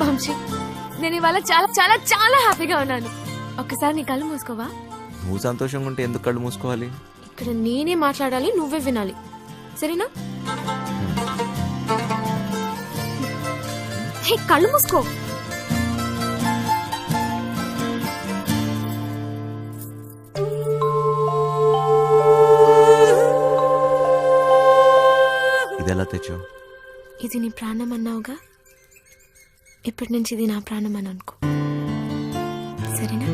వంశీ, నేను ఇవాళ చాలా చాలా చాలా హ్యాపీగా ఉన్నాను. ఒక్కసారి నీ కళ్ళు మూసుకోవా? నువ్వు సంతోషంగా ఉంటే ఎందుకు కళ్ళు మూసుకోవాలి? ఇక్కడ నేనే మాట్లాడాలి, నువ్వే వినాలి, సరేనా? హే, కళ్ళు మూసుకో. ఇదెలా తెచ్చావు? ఇది నీ ప్రాణం అన్నావుగా, ఇప్పటి నుంచి ఇది నా ప్రాణం అని అనుకో, సరేనా?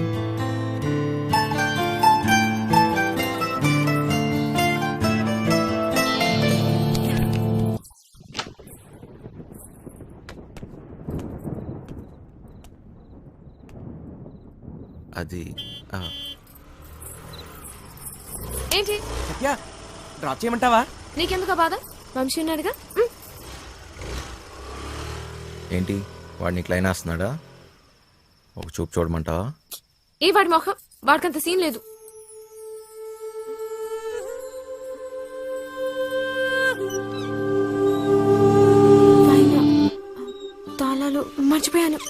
అది ఏంటి డ్రాప్ చేయమంటావా? నీకెందుకు బాధ? వంశీ ఉన్నాడుగా. ఏంటి వాడిని క్లైన్ వేస్తున్నాడా? ఒక చూపు చూడమంటావా? ఏ వాడి మొహం, వాడికంత సీన్ లేదు. తాళాలు మర్చిపోయాను.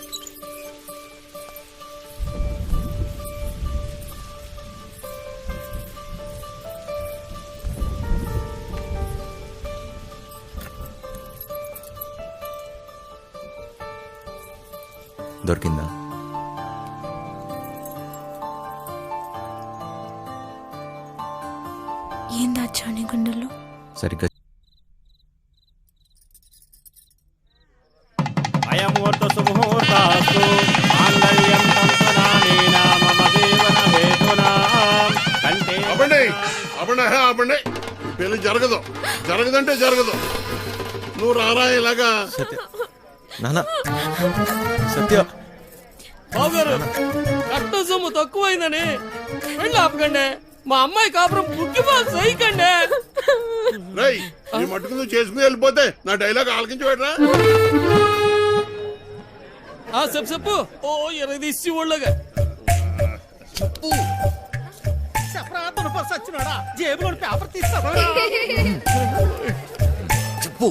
దొరికిందా? ఏం దాచా నీ గుండెల్లో? సరిగ్గా అయముహూర్త సుముహూర్తాస్తు మాంగళ్యం తంతునానేన మమ జీవన హేతునా కంటే. ఆపండి. పెళ్లి జరగదంటే జరగదు. నువ్వు రారా ఇలాగా. సత్య, నాన్న సత్య. బావగారు, కట్ట సొమ్ము తక్కువైందని వెళ్ళి ఆపకండి. మా అమ్మాయి కాపురం పుట్టిపాలు సైకండి. రేయ్, ఈ మట్టుకు నువ్వు చేసుకుని వెళ్ళిపోతే నా డైలాగ్ ఆలకించి పెట్టరా. చెప్పు. ఓ ఎరదీసి ఒళ్ళగా చెప్పు. సచ్చినాడా జేబులో పేపర్ తీస్తా చెప్పు.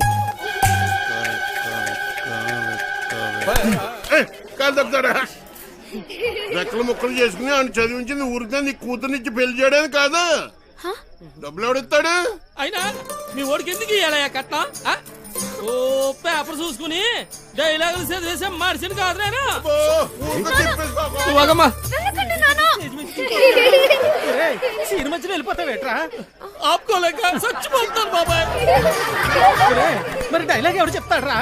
కాదు తప్పుతాడా? రెక్కలు ముక్కలు చేసుకుని ఆయన చదివించింది ఊరికే నీ కూతురునిచ్చి పెళ్లి చేయడానికి కాదు. డబ్బులు ఎవడిస్తాడు? అయినా మీ ఓడికి ఎందుకు ఇయ్యాలయ్యా కట్నం? ఓ పేపర్ చూసుకుని డైలాగులు చదివేసే మనిషిని కాదు నేను. సినిమా వెళ్ళిపోతావేట్రా? ఆపుకోలేక చచ్చిపోతాను బాబాయ్. మరి డైలాగ్ ఎవరు చెప్తాడ్రా?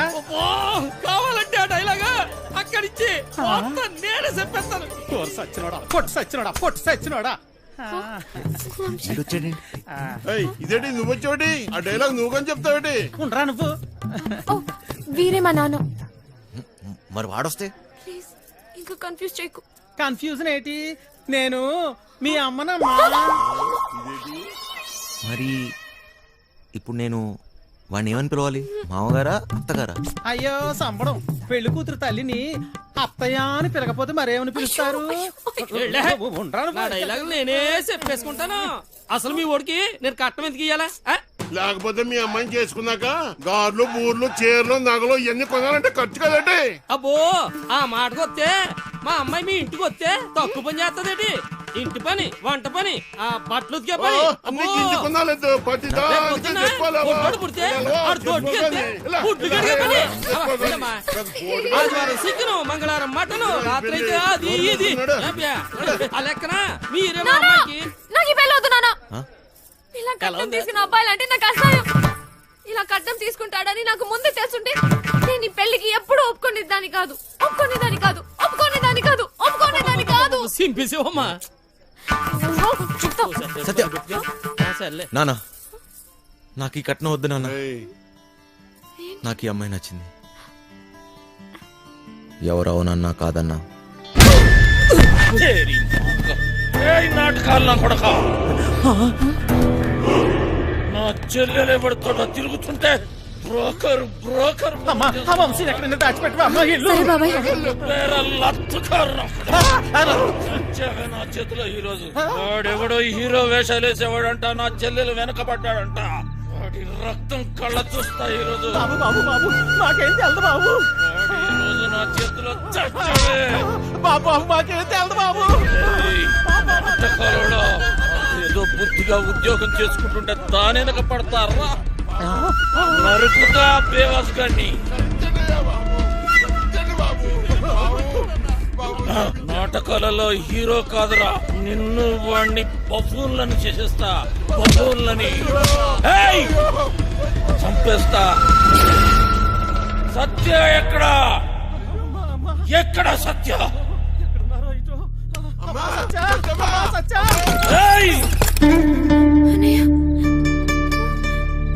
కావాలంటే ఆ డైలాగ్ అక్కడిచ్చి నేనే చెప్పేస్తాను. పొట్టు సచ్చినోడా. ఇదేంటి నువ్వు వచ్చేవాటి? ఆ డైలాగ్ నువ్వు కానీ చెప్తావేటి? ఉండరా నువ్వు? వీరే మా నాన్న. మరి వాడొస్తే? ప్లీజ్ ఇంకా కన్ఫ్యూజ్ చేయకు. కన్ఫ్యూజన్ ఏంటి? నేను మీ అమ్మనమ్మా. మరి ఇప్పుడు నేను వాడిని ఏమని పిలవాలి? మామగారా, అత్తగారా? అయ్యో సంబడం, పెళ్లి కూతురు తల్లిని అత్తయ్య అని పిలకపోతే మరేమని పిలుస్తారు? డైలాగ్ నేనే చెప్పేసుకుంటాను. అసలు మీ ఓడికి నేను కట్టం ఎందుకు ఇయ్యాలా? లేకపోతే మీ అమ్మాయిని చేసుకున్నాక గార్లు బూర్లు చీరలు నగలు ఇవన్నీ కొనాలంటే ఖర్చు కదండి. అబ్బో, ఆ మాటకు వస్తే మా అమ్మాయి మీ ఇంటికి వస్తే తక్కువ పని చేస్తదేటి? ఇంటి పని, వంట పని, ఆ బట్టలు ఉతికే పని. చికెను, మంగళవారం మటను, రాత్రి అయితే అది ఇది. ఆ లెక్కన మీరేమో అమ్మాయికి ఇలా కట్నం తీసుకున్న అబ్బాయిలంటే నాకు అసహ్యం. ఇలా కట్నం తీసుకుంటాడని నాకు ముందే తెలుసుంటే నేను ఈ పెళ్లికి ఎప్పుడు ఒప్పుకునేదాన్ని కాదు. సింపేసేవమ్మా. సత్య, నాన్న నాకు ఈ కట్నం వద్దు నాన్న. నాకు ఈ అమ్మాయి నచ్చింది. ఎవరవునన్నా కాదన్నా నాటకాలు నా కొడక. నా చెల్లెలు ఎవరితో తిరుగుతుంటే బ్రోకర్ నా చేతిలో ఈ రోజు వాడెవడో హీరో వేషాలు వేసేవాడంట. నా చెల్లెలు వెనకబడ్డాడంట. రక్తం కళ్ళ చూస్తా ఈ రోజు. నాకేం తెలుదు బాబు. ఈ రోజు నా నా చేతిలో చచ్చావే. బాబు మాకేం తెలదు బాబు. ఏయ్, నాటకాలోడా, ఏదో బుద్ధిగా ఉద్యోగం చేసుకుంటుంటే దానెనక పడతారా? నరుకుతా బేవాస్ గాన్ని. నాటకాలలో హీరో కాదురా, నిన్ను వాణ్ణి బఫూన్లను చేసేస్తా. బఫూన్లని ఏయ్! చంపేస్తా. సత్య ఎక్కడా? ఎక్కడ సత్య? ఏయ్!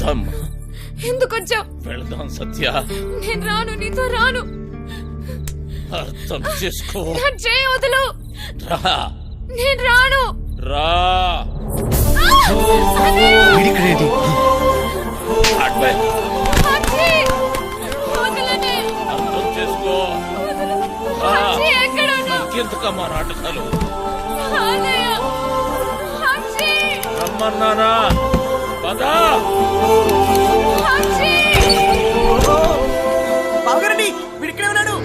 దమ్. ఎందుకు వచ్చావు? వెళదాం సత్య. నేను రాను, నీతో రాను. అర్థం చేసుకో. నా చేయి వదులు. రా. నేను రాను. రా. వీడిక్కడేంటి? అడ్వై. అక్షి! వదలనే. అర్థం చేసుకో. అక్షి, ఎక్కడున్నావు? ఇంకెందుకమ్మా నాటకాలు? అన్నయ్య! అక్షి! రమ్మన్నానా? పదా. అక్షి! బావగారండి వీడిక్కడే ఉన్నాడు.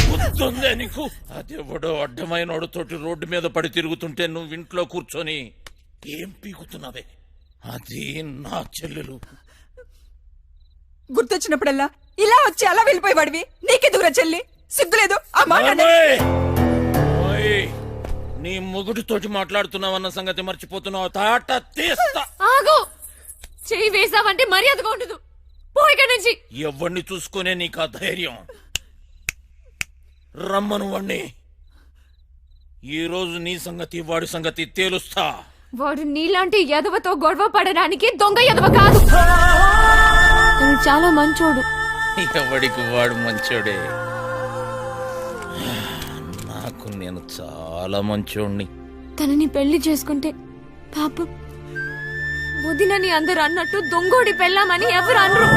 గుర్తుందే నీకు? అదెవడో అడ్డమైన తోటి రోడ్డు మీద పడి తిరుగుతుంటే నువ్వు ఇంట్లో కూర్చొని ఏం పీకుతున్నావే? అది నా చెల్లెలు. గుర్తొచ్చినప్పుడల్లా ఇలా వచ్చి అలా వెళ్ళిపోయేవాడివి. నీకెందుకురా చెల్లి? సిగ్గులేదు ఆ మాట అనే- ఓయ్! ఓయ్! నీ మొగుడితోటి మాట్లాడుతున్నావన్న సంగతి మర్చిపోతున్నావు. తాట తీస్తా. ఆగు! చెయ్యి వేసావంటే మర్యాదగా ఉండదు. పో ఇక్కడి నుంచి. ఎవరిని చూసుకునే నీకు ఆ ధైర్యం? రమ్మను వాణ్ణి. ఈ రోజు నీ సంగతి వాడి సంగతి తేలుస్తా. వాడు నీలాంటి ఎదవతో గొడవ పడడానికి దొంగ ఎదవ కాదు. తను చాలా మంచోడు. ఎవడికి వాడు మంచోడే. నాకు నేను చాలా మంచోడిని. తనని పెళ్లి చేసుకుంటే పాపం వదినని అందరు అన్నట్టు దొంగోడి పెళ్ళామని ఎవరు అనరు.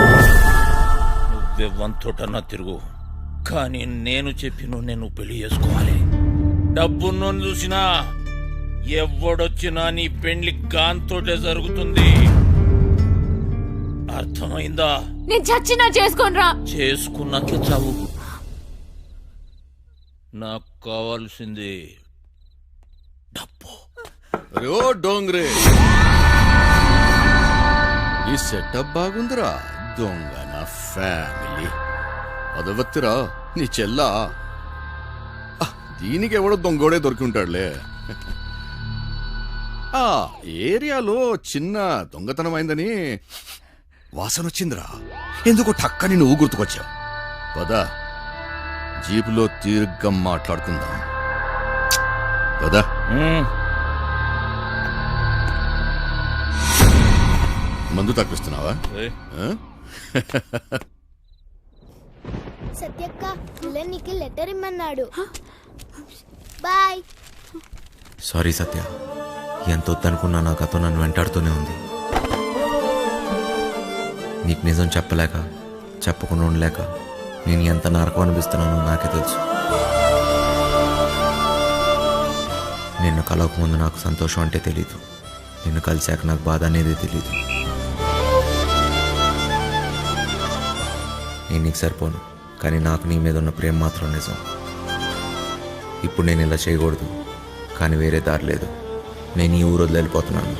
నువ్వే వంతోటన్నా తిరుగు, కానీ నేను చెప్పిన నేను పెళ్లి చేసుకోవాలి. డబ్బును చూసినా ఎవడొచ్చినా నీ పెళ్లి గాంతోటే జరుగుతుంది. అర్థమైందా? నేను చచ్చినా చేసుకోనరా. చేసుకున్నాకే చావు. నాకు కావాల్సింది డబ్బు. రో డోంగ్రే, ఈ సెటప్ బాగుందిరా. దొంగ నా ఫ్యామిలీ అదవత్తిరా నీ చెల్లా. దీనికి ఎవడో దొంగోడే దొరికి ఉంటాడులే. ఆ ఏరియాలో చిన్న దొంగతనం అయిందని వాసన వచ్చిందిరా. ఎందుకో టక్కని నువ్వు గుర్తుకొచ్చావు. పదా జీపులో తీర్ఘంగా మాట్లాడుకుందాం. పదా. మందు తప్పిస్తున్నావా? సత్యక్క నీకు లెటర్ ఇమ్మన్నాడు. బాయ్. సారీ సత్య, ఎంత వద్దనుకున్నా నా కథ నన్ను వెంటాడుతూనే ఉంది. నీకు నిజం చెప్పలేక, చెప్పకుండా ఉండలేక నేను ఎంత నరకం అనిపిస్తున్నానో నాకే తెలుసు. నిన్ను కలవకముందు నాకు సంతోషం అంటే తెలీదు. నిన్ను కలిశాక నాకు బాధ అనేది తెలీదు. నేను నీకు సరిపోను, కానీ నాకు నీ మీద ఉన్న ప్రేమ మాత్రం నిజం. ఇప్పుడు నేను ఇలా చేయకూడదు, కానీ వేరే దారి లేదు. నేను ఈ ఊరు వదిలి వెళ్ళిపోతున్నాను.